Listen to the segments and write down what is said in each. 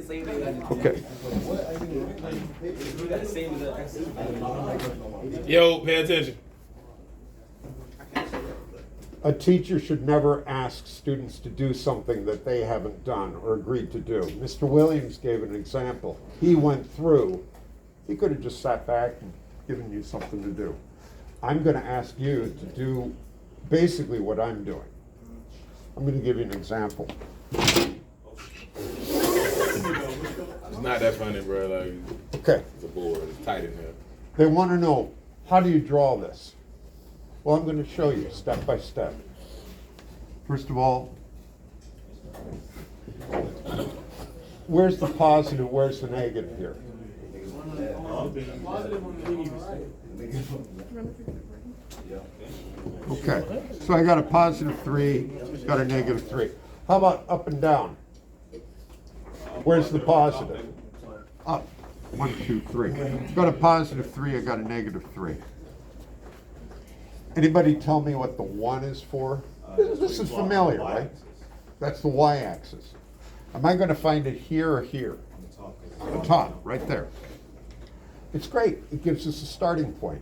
Okay. Yo, pay attention. A teacher should never ask students to do something that they haven't done or agreed to do. Mr. Williams gave an example. He went through, he could have just sat back and given you something to do. I'm going to ask you to do basically what I'm doing. I'm going to give you an example. It's not that funny, bro. Like, Okay. it's a board. It's tight in here. They want to know, how do you draw this? Well, I'm going to show you step by step. First of all, where's the positive, where's the negative here? Okay, so I got a +3, got a -3. How about up and down? Where's the positive? Up. 1, 2, 3. Got a +3, I got a -3. Anybody tell me what the 1 is for? This is familiar, right? That's the y-axis. Am I going to find it here or here? On top, right there. It's great. It gives us a starting point.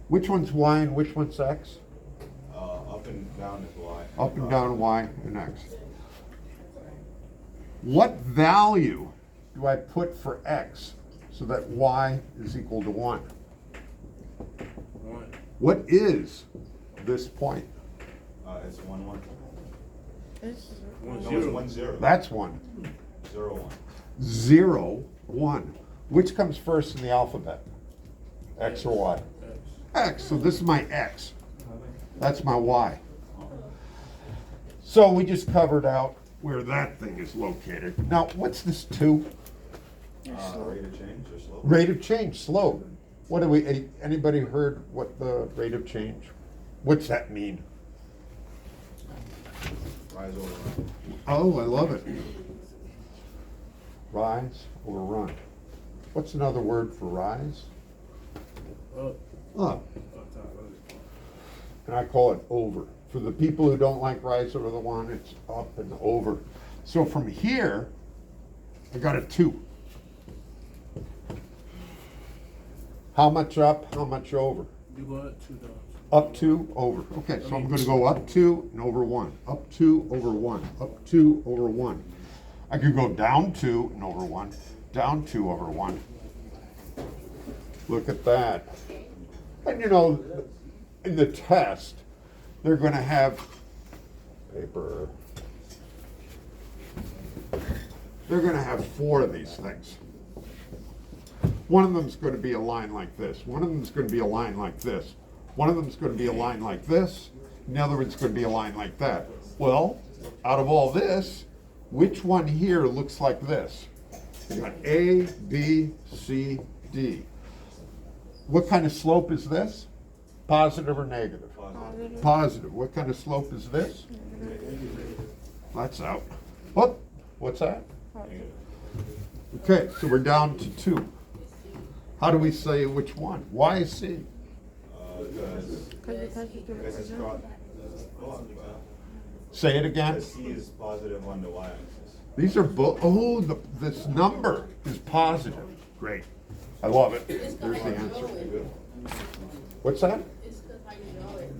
Which one's y and which one's x? Up and down is y. Up and down y and x. What value do I put for x so that y is equal to 1? What is this point? It's 1, 1. It's No, it's 1, 0. That's 1. 0, 1. 0, 1. Which comes first in the alphabet? X or Y? X. So this is my X. That's my Y. So we just covered out where that thing is located. Now, what's this 2? Rate of change or slope? Rate of change, slope. What do we, anybody heard what the rate of change? What's that mean? Rise over run. Oh, I love it. Rise or run. What's another word for rise? Up. And I call it over. For the people who don't like rise over the one, it's up and over. So from here, I got a 2. How much up, how much over? You go up 2 dollars. Up 2, over. Okay, so I'm going to go up 2 and over 1. Up 2, over 1. Up 2, over 1. I could go down 2 and over 1. Down 2 over 1. Look at that. And you know, in the test, they're going to have paper. They're going to have 4 of these things. One of them is going to be a line like this. One of them is going to be a line like this. One of them is going to be a line like this. And the other one's going to be a line like that. Well, out of all this, which one here looks like this? You got A, B, C, D. What kind of slope is this? Positive or negative? positive. Positive. What kind of slope is this? That's out. What? What's that? Positive. Okay, so we're down to 2. How do we say which one? Why is C? Because Because it touches the it's original. cross. Say it again. The C is positive on the y-axis. These are both, oh, this number is positive. Great. I love it. There's the answer. What's that? It's because how you know it.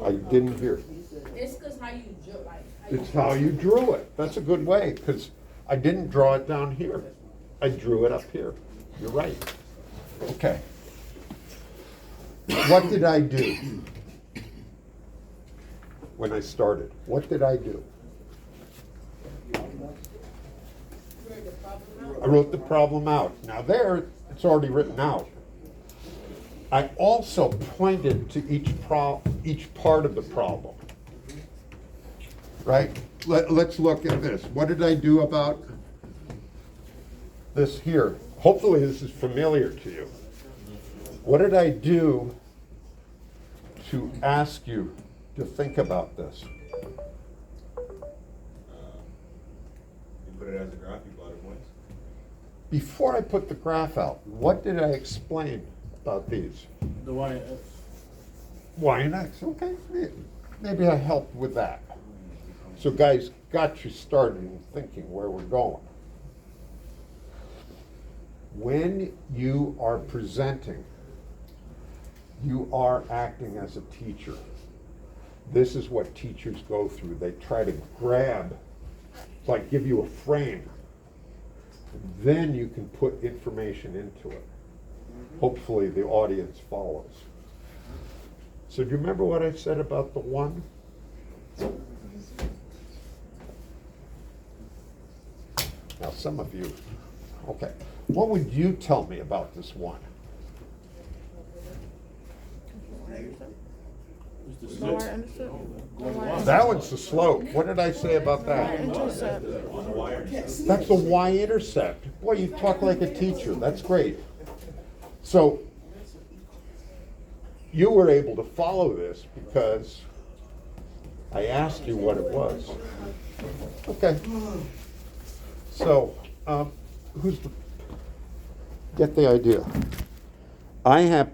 I didn't hear. It's because how you do like. It's how you drew it. That's a good way, because I didn't draw it down here. I drew it up here. You're right. Okay. What did I do when I started? What did I do? I wrote the problem out. Now there, it's already written out. I also pointed to each part of the problem. Right? Let's look at this. What did I do about this here? Hopefully this is familiar to you. What did I do to ask you to think about this? You put it as a graph, you plotted points. Before I put the graph out, what did I explain about these? The y and x. Y and X, okay. Maybe I helped with that. So guys, got you started in thinking where we're going. When you are presenting, you are acting as a teacher. This is what teachers go through. They try to grab, like give you a frame. Then you can put information into it. Hopefully the audience follows. So do you remember what I said about the one? Now some of you, okay. What would you tell me about this one? It's the The wire six. intercept. The Going wire wide. That one's the slope. What did I say about that? intercept. On the wire. That's the y-intercept. Boy, you talk like a teacher. That's great. So you were able to follow this because I asked you what it was. Okay. So, get the idea. I have